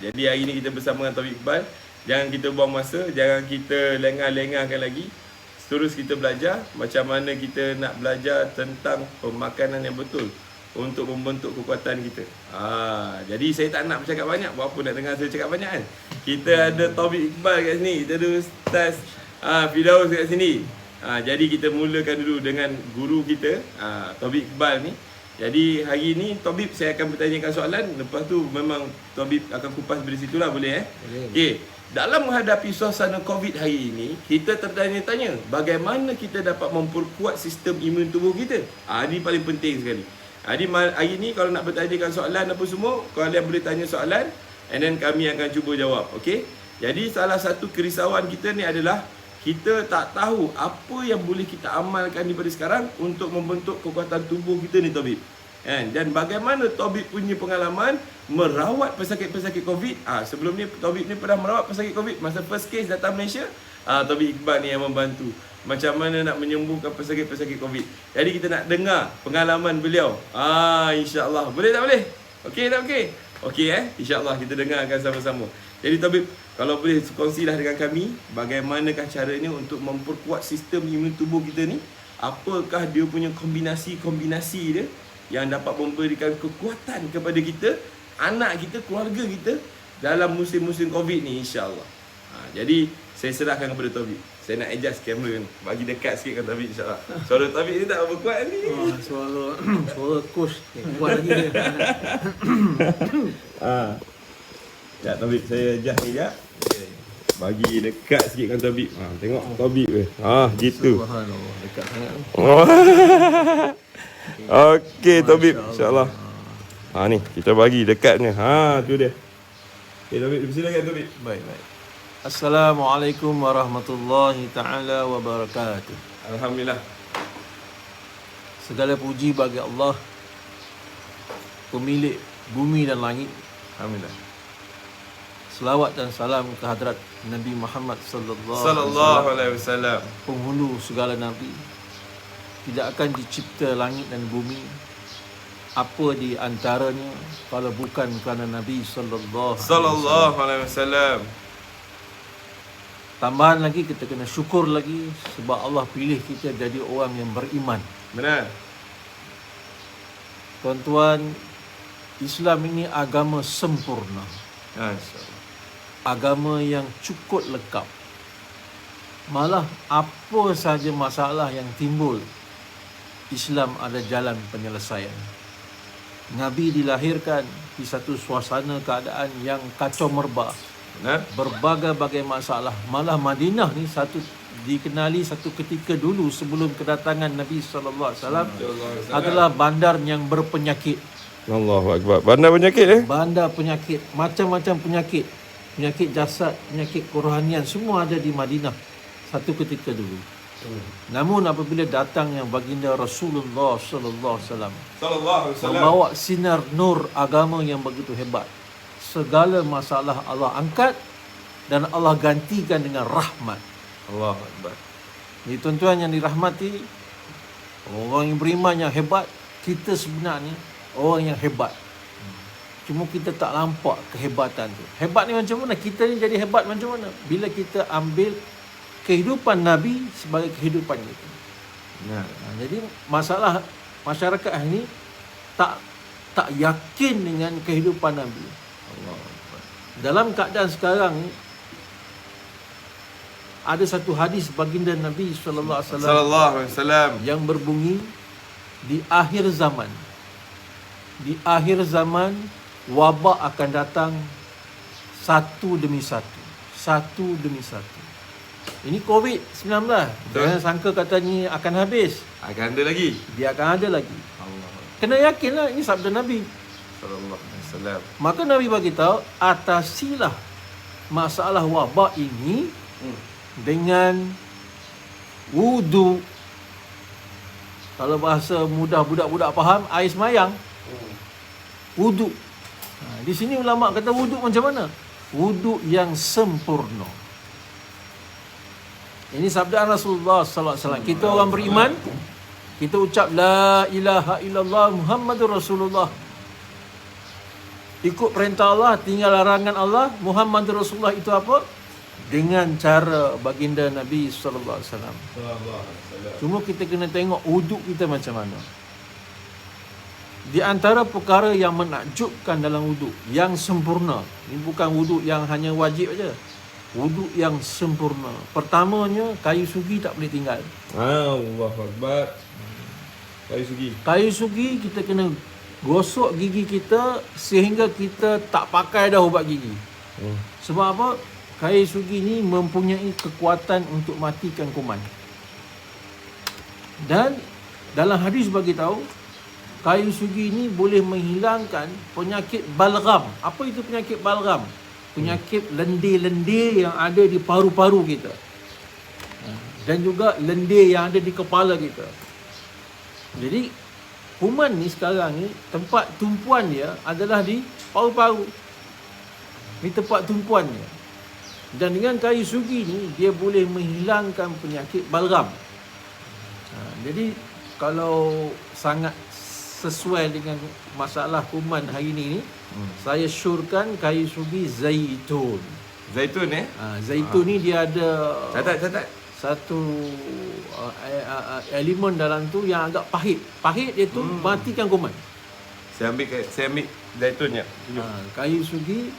Jadi hari ni kita bersama dengan Taufik Iqbal. Jangan kita buang masa, jangan kita lengah-lengahkan lagi. Terus kita belajar macam mana kita nak belajar tentang pemakanan yang betul untuk membentuk kekuatan kita. Jadi saya tak nak bercakap banyak. Buat apa nak dengar saya cakap banyak kan? Kita ada Taufik Iqbal kat sini, kita ada Ustaz Firdaus kat sini. Jadi kita mulakan dulu dengan guru kita, Taufik Iqbal ni. Jadi hari ni Tabib saya akan bertanyakan soalan. Lepas tu memang Tabib akan kupas dari situlah, boleh Boleh. Okey. Dalam menghadapi suasana COVID hari ini, kita tertanya-tanya bagaimana kita dapat memperkuat sistem imun tubuh kita. Ini paling penting sekali. Jadi hari ni kalau nak bertanyakan soalan apa semua, kalian boleh tanya soalan and then kami akan cuba jawab. Okey. Jadi salah satu kerisauan kita ni adalah kita tak tahu apa yang boleh kita amalkan daripada sekarang untuk membentuk kekuatan tubuh kita ni, Tabib. Dan bagaimana Tabib punya pengalaman merawat pesakit-pesakit COVID. Sebelum ni Tabib ni pernah merawat pesakit COVID. Masa first case datang Malaysia, Tabib Iqbal ni yang membantu macam mana nak menyembuhkan pesakit-pesakit COVID. Jadi kita nak dengar pengalaman beliau. InsyaAllah. Boleh tak boleh? Okey tak okey? Okey InsyaAllah kita dengarkan sama-sama. Jadi Tabib, kalau boleh kongsilah dengan kami bagaimanakah caranya untuk memperkuat sistem imun tubuh kita ni. Apakah dia punya kombinasi-kombinasi dia yang dapat memberikan kekuatan kepada kita, anak kita, keluarga kita dalam musim-musim COVID ni, insyaAllah. Jadi saya serahkan kepada Tabib. Saya nak adjust kamera ni, bagi dekat sikit kan Tabib, insyaAllah. Suara Tabib ni tak berapa kuat ni. Suara coach kuat lagi dia. Ya Tabib, saya adjust ni sekejap. Bagi dekat sikit kan Tabib. Tengok Tabib ke. Gitu. Subhanallah, dekat sangat. Okey Tabib, insyaAllah. Ni kita bagi dekatnya. Tu dia. Okey Tabib, silakan Tabib. Baik. Assalamualaikum warahmatullahi taala wabarakatuh. Alhamdulillah. Segala puji bagi Allah, pemilik bumi dan langit. Alhamdulillah. Selawat dan salam ke hadrat Nabi Muhammad sallallahu alaihi wasallam, penghulu segala nabi. Tidak akan dicipta langit dan bumi apa di antaranya kalau bukan kerana Nabi sallallahu alaihi wasallam. Tambahan lagi, kita kena syukur lagi sebab Allah pilih kita jadi orang yang beriman. Benar. Tuan-tuan, Islam ini agama sempurna. InsyaAllah. Agama yang cukup lengkap. Malah apa sahaja masalah yang timbul, Islam ada jalan penyelesaian. Nabi dilahirkan di satu suasana keadaan yang kacau merbah. Benar. Berbagai-bagai masalah. Malah Madinah ni dikenali satu ketika dulu sebelum kedatangan Nabi SAW adalah bandar yang berpenyakit. Allahu Akbar. Bandar penyakit Bandar penyakit, macam-macam penyakit. Penyakit jasad, penyakit kerohanian, semua ada di Madinah satu ketika dulu. Namun apabila datang yang baginda Rasulullah sallallahu alaihi wasallam membawa sinar nur agama yang begitu hebat, segala masalah Allah angkat dan Allah gantikan dengan rahmat. Allahu Akbar. Jadi tuan-tuan yang dirahmati, orang yang beriman yang hebat, kita sebenarnya orang yang hebat. Cuma kita tak nampak kehebatan tu. Hebat ni macam mana? Kita ni jadi hebat macam mana? Bila kita ambil kehidupan Nabi sebagai kehidupan kita. Jadi masalah masyarakat ini tak yakin dengan kehidupan Nabi. Dalam keadaan sekarang ni, ada satu hadis baginda Nabi sallallahu alaihi wasallam yang berbunyi, di akhir zaman wabak akan datang satu demi satu. Ini COVID-19. Jangan sangka katanya akan habis. Akan ada lagi. Dia akan ada lagi. Allah. Kena yakinlah, ini sabda Nabi Sallallahu alaihi wasallam. Maka Nabi bagi tahu, atasilah masalah wabak ini dengan wudu. Kalau bahasa mudah budak-budak faham, air semayang. Wudu. Di sini ulama kata wudu macam mana? Wudu yang sempurna. Ini sabda Rasulullah sallallahu alaihi wasallam. Kita orang beriman, kita ucap la ilaha illallah Muhammadur Rasulullah. ikut perintah Allah, tinggal larangan Allah. Muhammad Rasulullah itu apa? Dengan cara baginda Nabi sallallahu alaihi wasallam. Cuma kita kena tengok wuduk kita macam mana. Di antara perkara yang menakjubkan dalam wuduk yang sempurna, ini bukan wuduk yang hanya wajib aja. Wuduk yang sempurna. Pertamanya, kayu sugi tak boleh tinggal. Allahu Akbar. Kayu sugi. Kayu sugi kita kena gosok gigi kita sehingga kita tak pakai dah ubat gigi. Sebab apa? Kayu sugi ni mempunyai kekuatan untuk matikan kuman. Dan dalam hadis bagi tahu, kayu sugi ni boleh menghilangkan penyakit balgam. Apa itu penyakit balgam? Penyakit lendir-lendir yang ada di paru-paru kita. Dan juga lendir yang ada di kepala kita. Jadi, kuman ni sekarang ni, tempat tumpuan dia adalah di paru-paru. Ni tempat tumpuan dia. Dan dengan kayu sugi ni, dia boleh menghilangkan penyakit balgam. Jadi, kalau sangat sesuai dengan masalah kuman hari ni, saya syorkan kayu sugi zaitun. Zaitun Zaitun ni dia ada Catat. satu elemen dalam tu yang agak pahit. Pahit dia tu matikan kuman. Saya ambil zaitunnya. Kayu sugi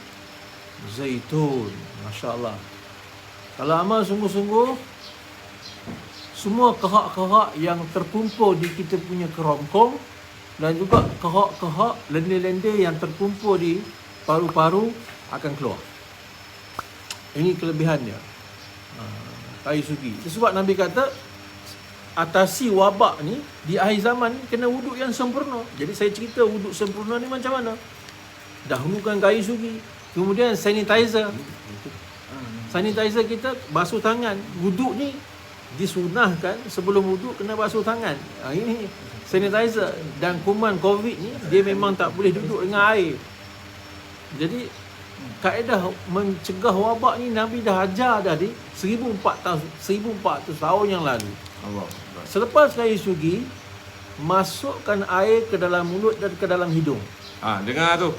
zaitun. Masya-Allah. Kalau amal sungguh-sungguh, semua kehak-kehak yang terkumpul di kita punya kerongkong dan juga kehak-kehak lendir-lendir yang terkumpul di paru-paru akan keluar. Ini kelebihannya. Kayu sugi. Itu sebab Nabi kata atasi wabak ni di akhir zaman kena wuduk yang sempurna. Jadi saya cerita wuduk sempurna ni macam mana. Dahulukan kayu sugi, kemudian sanitizer. Sanitizer kita basuh tangan. Wuduk ni disunahkan sebelum wuduk kena basuh tangan. Ini sanitizer. Dan kuman COVID ni dia memang tak boleh duduk dengan air. Jadi kaedah mencegah wabak ni Nabi dah ajar dah di 1400 tahun yang lalu. Allah. Selepas kayu sugi, masukkan air ke dalam mulut dan ke dalam hidung. Dengar tu.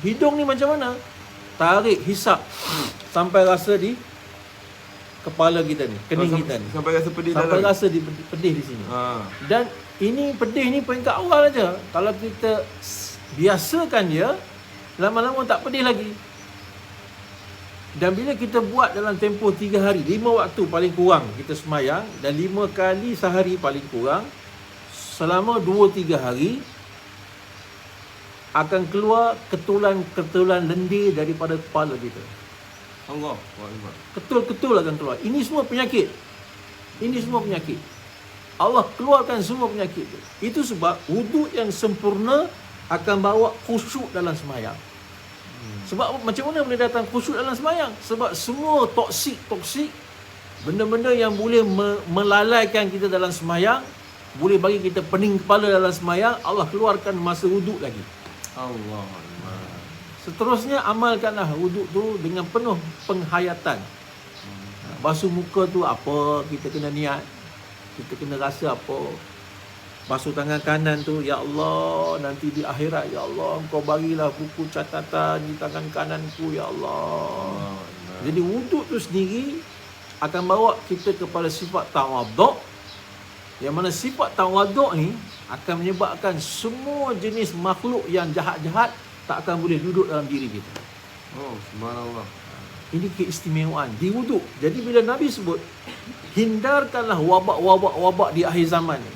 Hidung ni macam mana? Tarik, hisap sampai rasa di kepala kita ni, kening kita ni. Sampai rasa pedih Sampai dalam. rasa pedih di sini. Dan ini pedih ni peringkat awal aja. Kalau kita biasakan dia, lama-lama tak pedih lagi. Dan bila kita buat dalam tempoh 3 hari, 5 waktu paling kurang kita semayang, dan 5 kali sehari paling kurang, selama 2-3 hari, akan keluar ketulan-ketulan lendir daripada kepala kita. Allah. Ketul-ketul akan keluar. Ini semua penyakit. Allah keluarkan semua penyakit itu. Itu sebab wuduk yang sempurna akan bawa khusyuk dalam semayang. Sebab macam mana boleh datang khusyuk dalam semayang? Sebab semua toksik, benda-benda yang boleh melalaikan kita dalam semayang, boleh bagi kita pening kepala dalam semayang, Allah keluarkan masa wuduk lagi. Allah. Seterusnya amalkanlah wuduk tu dengan penuh penghayatan. Basuh muka tu apa kita kena niat, kita kena rasa apa. Basuh tangan kanan tu, ya Allah, nanti di akhirat, ya Allah, Engkau bagilah buku catatan di tangan kananku, ya Allah. Jadi wuduk tu sendiri akan bawa kita kepada sifat tawaduk, yang mana sifat tawaduk ni akan menyebabkan semua jenis makhluk yang jahat-jahat tak akan boleh duduk dalam diri kita. Oh, subhanallah. Ini keistimewaan di wuduk. Jadi bila Nabi sebut, hindarkanlah wabak-wabak di akhir zaman ni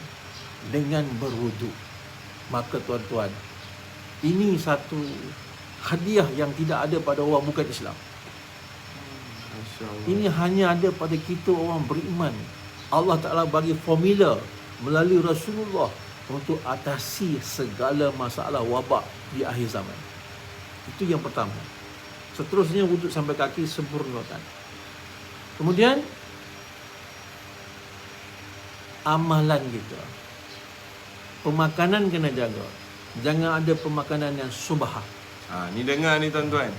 dengan berwuduk. Maka tuan-tuan, ini satu hadiah yang tidak ada pada orang bukan Islam. Ini hanya ada pada kita orang beriman. Allah Ta'ala bagi formula melalui Rasulullah untuk atasi segala masalah wabak di akhir zaman. Itu yang pertama. Seterusnya wuduk sampai kaki sempurnakan. Kemudian amalan kita. Pemakanan kena jaga. Jangan ada pemakanan yang subhah. Ni dengar ni tuan-tuan.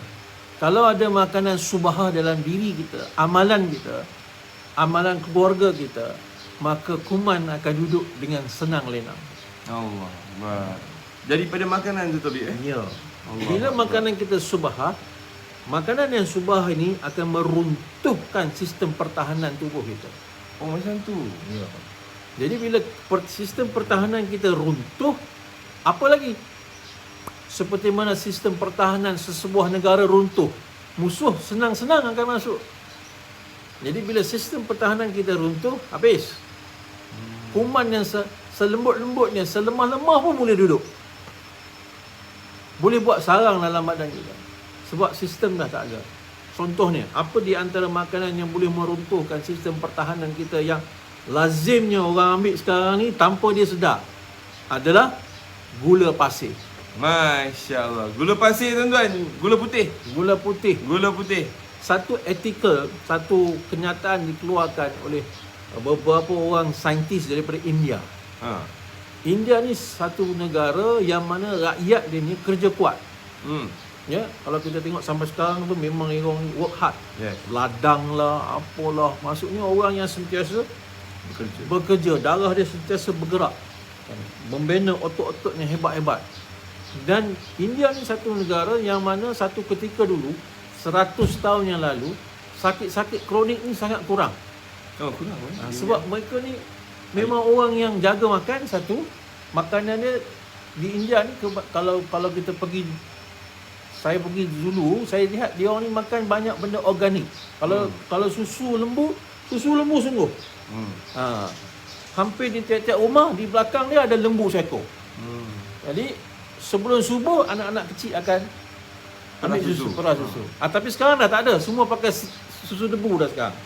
Kalau ada makanan subhah dalam diri kita, amalan kita, amalan keluarga kita, maka kuman akan duduk dengan senang lenang. Allah. Jadi pada makanan tu Tobik Ya. Bila makanan kita subah, makanan yang subah ini akan meruntuhkan sistem pertahanan tubuh kita. Oh, macam tu. Ya. Jadi bila sistem pertahanan kita runtuh, apa lagi? Seperti mana sistem pertahanan sesebuah negara runtuh, musuh senang-senang akan masuk. Jadi bila sistem pertahanan kita runtuh, habis. Kuman yang selembut-lembutnya, selemah-lemah pun boleh duduk. Boleh buat sarang dalam badan kita. Sebab sistem dah tak ada. Contohnya, apa di antara makanan yang boleh meruntuhkan sistem pertahanan kita yang lazimnya orang ambil sekarang ni tanpa dia sedar? Adalah gula pasir. Masya Allah. Gula pasir tuan-tuan. Gula putih. Gula putih. Gula putih. Satu artikel, satu kenyataan dikeluarkan oleh beberapa orang saintis daripada India. Ha. India ni satu negara yang mana rakyat dia ni kerja kuat. Ya, kalau kita tengok sampai sekarang tu memang orang work hard. Yes. Ladang lah, apalah. Maksudnya orang yang sentiasa bekerja. Darah dia sentiasa bergerak. Membina otot-ototnya hebat-hebat. Dan India ni satu negara yang mana satu ketika dulu 100 tahun yang lalu sakit-sakit kronik ni sangat kurang. Oh, kurang. Sebab mereka ni memang orang yang jaga makan satu. Makanan dia di India ni kalau kita pergi, saya pergi dulu, saya lihat dia orang ni makan banyak benda organik. Kalau susu lembu sungguh. Hampir di tiap-tiap rumah di belakang dia ada lembu seekor. Jadi sebelum subuh anak-anak kecil akan ambil susu, perah susu. Tapi sekarang dah tak ada, semua pakai susu debu dah sekarang.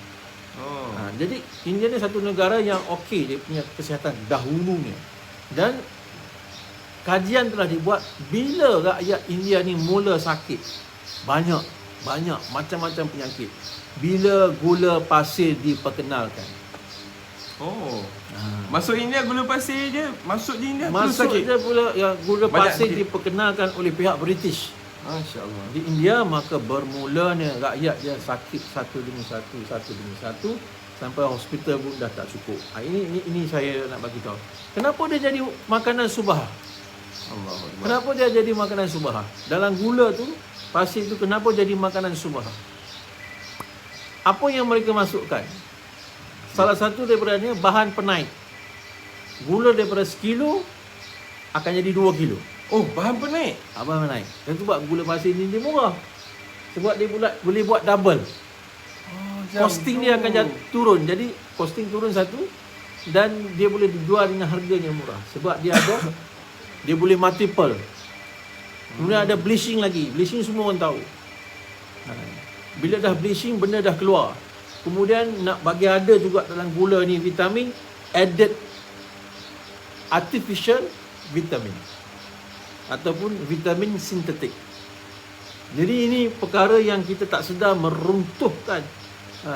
Jadi India ni satu negara yang okey dia punya kesihatan dahulunya. Dan kajian telah dibuat bila rakyat India ni mula sakit. Banyak macam-macam penyakit. Bila gula pasir diperkenalkan. Masuk India gula pasir je. Masuk di India Masuk sakit. je pula yang gula Banyak pasir sakit. diperkenalkan oleh pihak British. Masya Allah. Di India, maka bermulanya rakyat dia sakit satu demi satu sampai hospital pun dah tak cukup. Ini saya nak bagi tahu. Kenapa dia jadi makanan subah? Allahuakbar. Kenapa dia jadi makanan subah? Dalam gula tu, pasir tu kenapa jadi makanan subah? Apa yang mereka masukkan? Salah satu daripadanya bahan penaik. Gula daripada 1 kilo akan jadi 2 kilo. Oh, bahan penaik. Bahan penaik. Dan tu buat gula pasir ni dia murah. Sebab dia boleh buat double. Costing dia akan turun. Jadi costing turun satu dan dia boleh dijual dengan harganya murah. Sebab dia ada dia boleh multiple. Kemudian ada bleaching lagi. Bleaching semua orang tahu. Bila dah bleaching, benda dah keluar. Kemudian nak bagi ada juga dalam gula ni vitamin, added artificial vitamin ataupun vitamin sintetik. Jadi ini perkara yang kita tak sedar meruntuhkan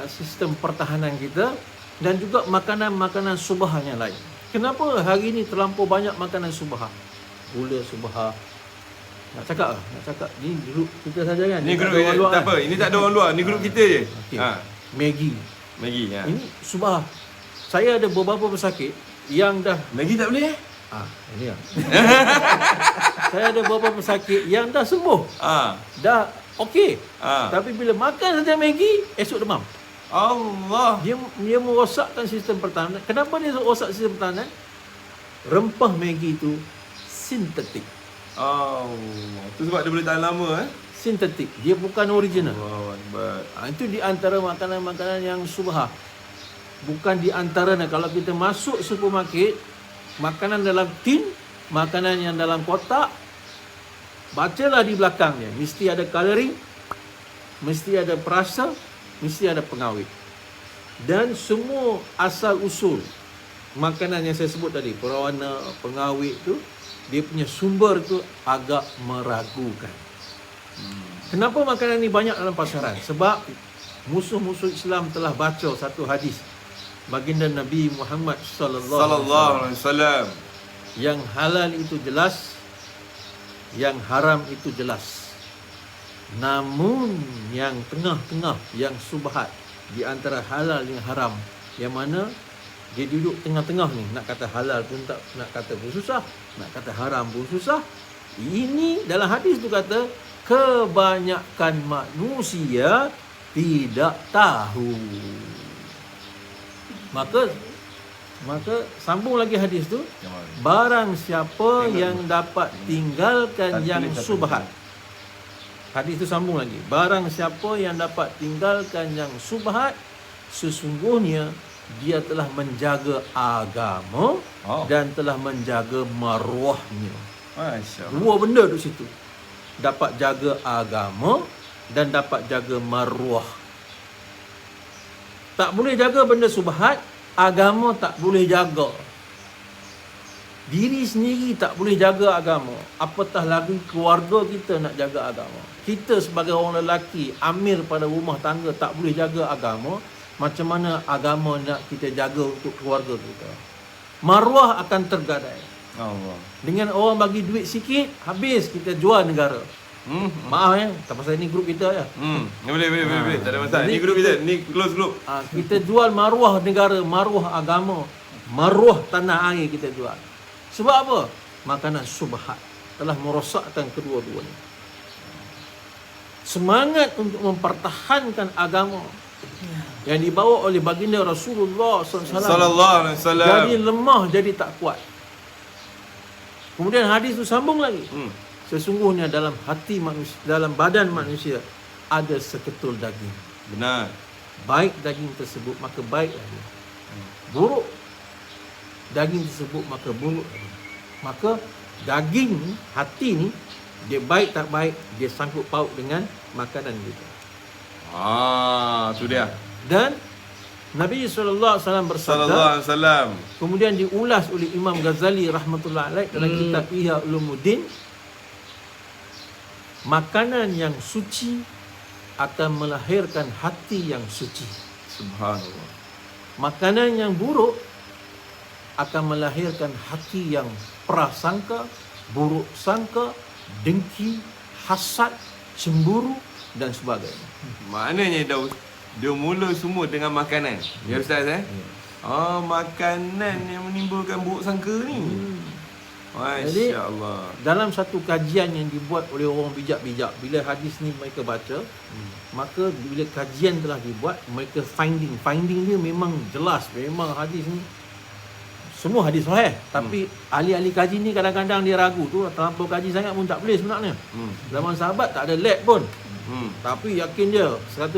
sistem pertahanan kita dan juga makanan-makanan subah yang lain. Kenapa hari ini terlampau banyak makanan subah? Gula subah. Nak cakap ni grup kita saja kan? Ni grup kita, tak apa. Ini tak ada orang luar. Ni grup kita je. Okay. Maggi. Ini subah. Saya ada beberapa pesakit yang dah Maggi tak boleh ini lah. Saya ada beberapa pesakit yang dah sembuh. Dah okey. Tapi bila makan saja Maggi, esok demam. Allah. Dia merosakkan sistem pertahanan. Kenapa dia rosak sistem pertahanan? Rempah Maggi itu sintetik. Itu sebab dia boleh tahan lama Sintetik. Dia bukan original. Allahuakbar. Itu di antara makanan-makanan yang subah. Bukan di antaranya. Kalau kita masuk supermarket, makanan dalam tin, makanan yang dalam kotak, bacalah di belakangnya. Mesti ada colouring, mesti ada perasa, mesti ada pengawet. Dan semua asal usul makanan yang saya sebut tadi, pewarna, pengawet tu, dia punya sumber tu agak meragukan. Kenapa makanan ni banyak dalam pasaran? Sebab musuh-musuh Islam telah baca satu hadis baginda Nabi Muhammad sallallahu alaihi wasallam. Yang halal itu jelas, yang haram itu jelas. Namun yang tengah-tengah, yang subhat di antara halal dan haram, yang mana dia duduk tengah-tengah ni, nak kata halal pun tak, nak kata pun susah, nak kata haram pun susah, Ini dalam hadis tu kata kebanyakan manusia tidak tahu. Maka sambung lagi hadis tu, barang siapa yang dapat tinggalkan yang subhat. Hadis tu sambung lagi, barang siapa yang dapat tinggalkan yang subhat, sesungguhnya dia telah menjaga agama dan telah menjaga maruahnya. Masya-Allah. Dua benda tu situ. Dapat jaga agama dan dapat jaga maruah. Tak boleh jaga benda subhat, agama tak boleh jaga. Diri sendiri tak boleh jaga agama, apatah lagi keluarga kita nak jaga agama. Kita sebagai orang lelaki, amir pada rumah tangga tak boleh jaga agama, macam mana agama nak kita jaga untuk keluarga kita? Maruah akan tergadai. Allah. Dengan orang bagi duit sikit, habis kita jual negara. Maaf ya, tak pasal ni grup kita ya. Boleh. Tak ada masalah. Ni grup kita, ni close group. Kita jual maruah negara, maruah agama, maruah tanah air kita jual. Sebab apa? Makanan subhat telah merosakkan kedua-duanya. Semangat untuk mempertahankan agama yang dibawa oleh baginda Rasulullah Sallallahu alaihi wasallam jadi lemah, jadi tak kuat. Kemudian hadis itu sambung lagi. Sesungguhnya dalam hati manusia, dalam badan manusia ada seketul daging. Benar. Baik daging tersebut maka baik lagi. Buruk daging tersebut maka buruk lagi. Maka daging hati ni, dia baik tak baik, dia sangkut paut dengan makanan kita. Tu dia. Dan Nabi SAW bersabda, Sallallahu alaihi wasallam. kemudian diulas oleh Imam Ghazali rahmatullahi alaih dalam kitab Ihya Ulumuddin, makanan yang suci akan melahirkan hati yang suci. Subhanallah. Makanan yang buruk akan melahirkan hati yang prasangka, buruk sangka, dengki, hasad, cemburu dan sebagainya. Maknanya dia mula semua dengan makanan. Ya Ustaz makanan yang menimbulkan buruk sangka ni. Jadi, Masya-Allah. dalam satu kajian yang dibuat oleh orang bijak-bijak, bila hadis ni mereka baca, maka bila kajian telah dibuat, mereka finding dia memang jelas, memang hadis ni semua hadis sahih. Tapi ahli-ahli kaji ni kadang-kadang dia ragu tu, terlampau kaji sangat pun tak boleh sebenarnya. Zaman sahabat tak ada lab pun. Tapi yakin dia 100%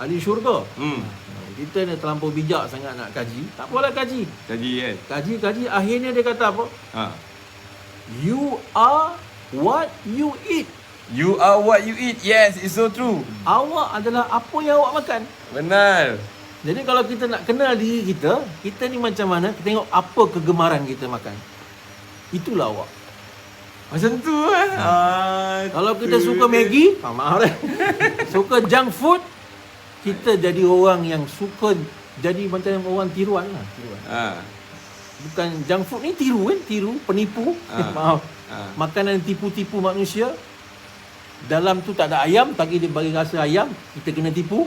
ahli syurga. Kita ni terlampau bijak sangat nak kaji. Tak apalah kaji. Kaji kan. Kaji akhirnya dia kata apa? You are what you eat. You are what you eat. Yes, it's so true. Awak adalah apa yang awak makan. Benar. Jadi kalau kita nak kenal diri kita, kita ni macam mana, kita tengok apa kegemaran kita makan. Itulah awak. Macam tu Kalau kita suka Maggi, maaf dah. Suka junk food, kita jadi orang yang suka, jadi macam orang tiruan lah. Bukan junk food ni tiru kan, penipu. Maaf. Makanan tipu-tipu manusia. Dalam tu tak ada ayam, tapi dia bagi rasa ayam, kita kena tipu.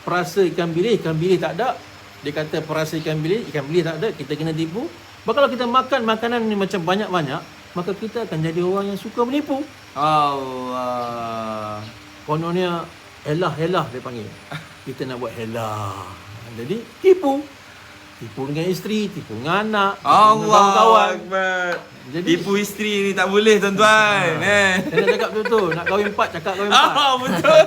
Perasa ikan bilis tak ada. Dia kata perasa ikan bilis tak ada, kita kena tipu. Kalau kita makan makanan ni macam banyak-banyak, maka kita akan jadi orang yang suka menipu. Allah. Kononnya helah dia panggil. Kita nak buat helah. Jadi tipu dengan isteri, tipu dengan anak, tipu dengan kawan-kawan. Jadi tipu isteri ni tak boleh tuan-tuan. Saya nak cakap betul, nak kahwin 4 cakap kahwin 4. Betul.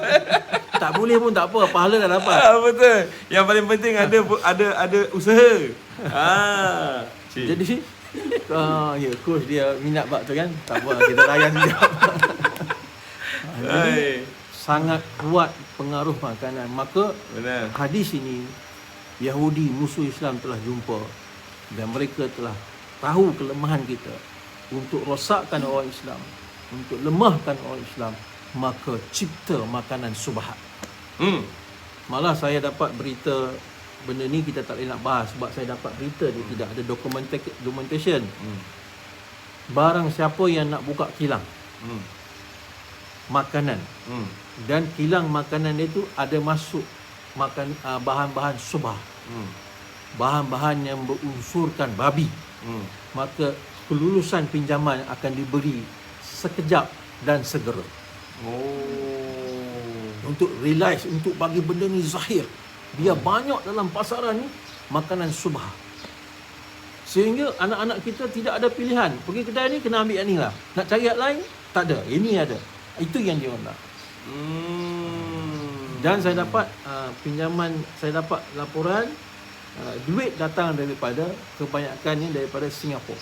Tak boleh pun tak apa, pahala dah dapat. Betul. Yang paling penting ada usaha. Jadi ya, coach dia minat bab tu kan. Tak apa, kita layan dia. Jadi sangat kuat pengaruh makanan. Maka benar. Hadis ini Yahudi musuh Islam telah jumpa dan mereka telah tahu kelemahan kita. Untuk rosakkan orang Islam, untuk lemahkan orang Islam, maka cipta makanan subhat. Malah saya dapat berita benda ni kita tak boleh nak bahas sebab saya dapat berita dia tidak ada documentation. Barang siapa yang nak buka kilang makanan dan kilang makanan dia tu ada masuk bahan-bahan subhat, bahan-bahan yang berunsurkan babi, maka kelulusan pinjaman akan diberi sekejap dan segera. Untuk realize, untuk bagi benda ni zahir. Dia banyak dalam pasaran ni makanan subha. Sehingga anak-anak kita tidak ada pilihan. Pergi kedai ni kena ambil yang ni lah. Nak cari yang lain, tak ada. Ini ada. Itu yang dia nak. Dan saya dapat pinjaman, saya dapat laporan duit datang daripada kebanyakannya daripada Singapura.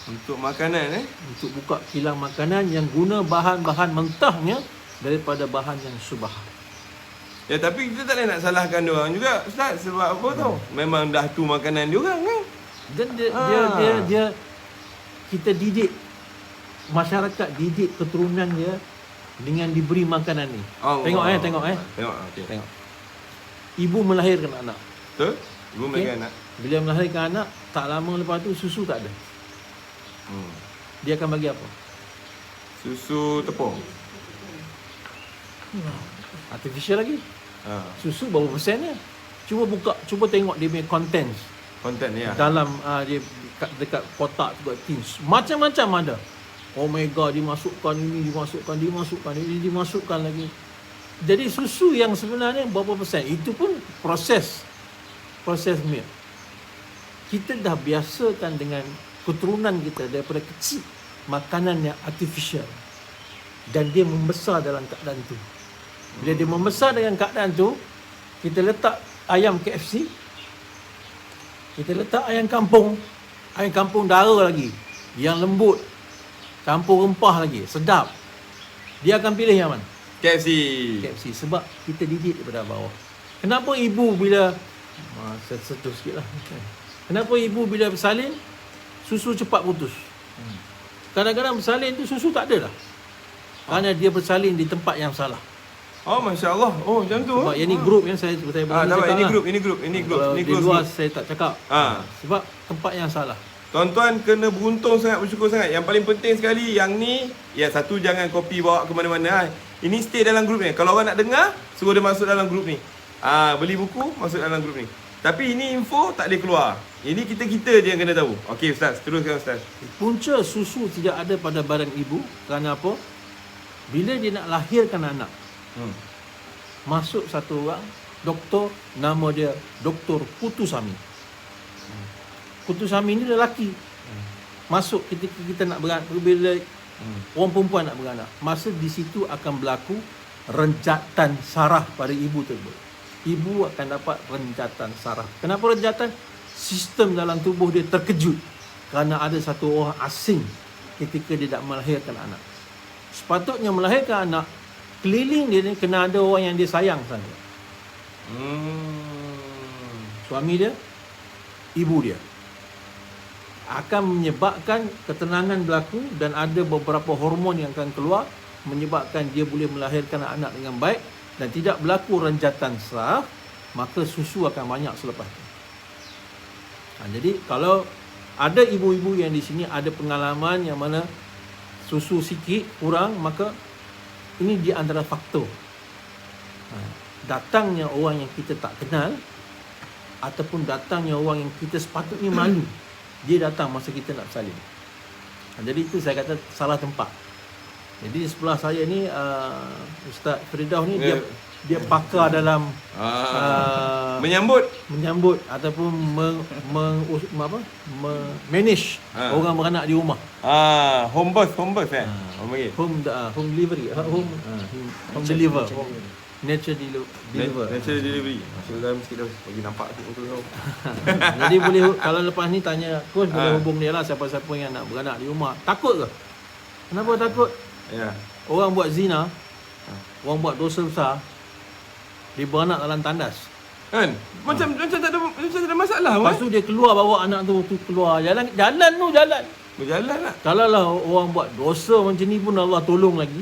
Untuk makanan Untuk buka kilang makanan yang guna bahan-bahan mentahnya daripada bahan yang subah. Ya, tapi kita tak boleh nak salahkan dia orang juga, Ustaz. Sebab apa tau? Memang dah tu makanan dia orang kan. Dan dia kita didik, masyarakat didik keturunan dia dengan diberi makanan ni. Tengok. Tengok, okey. Tengok. Ibu melahirkan anak. Betul? Ibu melahirkan anak. Bila melahirkan anak, tak lama lepas tu susu tak ada. Dia akan bagi apa? Susu tepung. Artificial lagi. Susu berapa persennya? Cuba tengok dia punya contents. Konten ya. Dalam dia dekat kotak tu, tins. Macam-macam ada. Omega dimasukkan ini, dimasukkan lagi. Jadi susu yang sebenarnya berapa persen? Itu pun proses milk. Kita dah biasakan dengan keturunan kita daripada kecil makanan yang artificial. Dan dia membesar dalam keadaan tu. Bila dia membesar dengan keadaan tu, kita letak ayam KFC, kita letak ayam kampung dara lagi, yang lembut, campur rempah lagi, sedap. Dia akan pilih yang mana? KFC. Sebab kita didik daripada bawah. Kenapa ibu bila saya sentuh sikit lah. Kenapa ibu bila bersalin susu cepat putus? Kadang-kadang bersalin tu susu tak ada dah. Kerana dia bersalin di tempat yang salah. Oh, Masya Allah. Oh, macam tu. Sebab yang ni grup yang saya dapat ini grup. Di luar saya tak cakap. Sebab tempat yang salah. Tuan-tuan kena beruntung sangat, bersyukur sangat. Yang paling penting sekali, yang ni, ya satu, jangan copy bawa ke mana-mana. Ini stay dalam grup ni. Kalau orang nak dengar, suruh dia masuk dalam grup ni. Beli buku, masuk dalam grup ni. Tapi ini info tak boleh keluar. Ini kita je yang kena tahu. Okey Ustaz, teruskan Ustaz. Punca susu tidak ada pada badan ibu. Kerana apa? Bila dia nak lahirkan anak, masuk satu orang doktor, nama dia Dr. Kutusami. Kutusami ni lelaki. Masuk ketika kita nak beranak, bila orang perempuan nak beranak, masa di situ akan berlaku renjatan saraf pada ibu tersebut. Ibu akan dapat renjatan saraf. Kenapa renjatan? Sistem dalam tubuh dia terkejut kerana ada satu orang asing ketika dia nak melahirkan anak. Sepatutnya melahirkan anak, keliling dia ni kena ada orang yang dia sayang sana. Suami dia, ibu dia. Akan menyebabkan ketenangan berlaku dan ada beberapa hormon yang akan keluar menyebabkan dia boleh melahirkan anak dengan baik dan tidak berlaku renjatan saraf, maka susu akan banyak selepas itu. Jadi kalau ada ibu-ibu yang di sini ada pengalaman yang mana susu sikit kurang, maka ini di antara faktor. Datangnya orang yang kita tak kenal ataupun datangnya orang yang kita sepatutnya malu, dia datang masa kita nak bersalin. Jadi itu saya kata salah tempat. Jadi di sebelah saya ni Ustaz Firdaus ni dia pakar dalam menyambut ataupun manage orang beranak di rumah. Home birth home delivery, home deliver. Nature delivery. Sudah mesti dah bagi nampak tu. Jadi boleh, kalau lepas ni tanya coach, boleh hubung dia lah siapa-siapa yang nak beranak di rumah. Takut ke? Kenapa takut? Ya. Orang buat zina, orang buat dosa besar, dia beranak dalam tandas. Kan? Macam tak ada masalah. Lepas tu dia keluar, bawa anak tu keluar jalan. Berjalan lah. Berjalan lah. Kalau lah orang buat dosa macam ni pun Allah tolong lagi.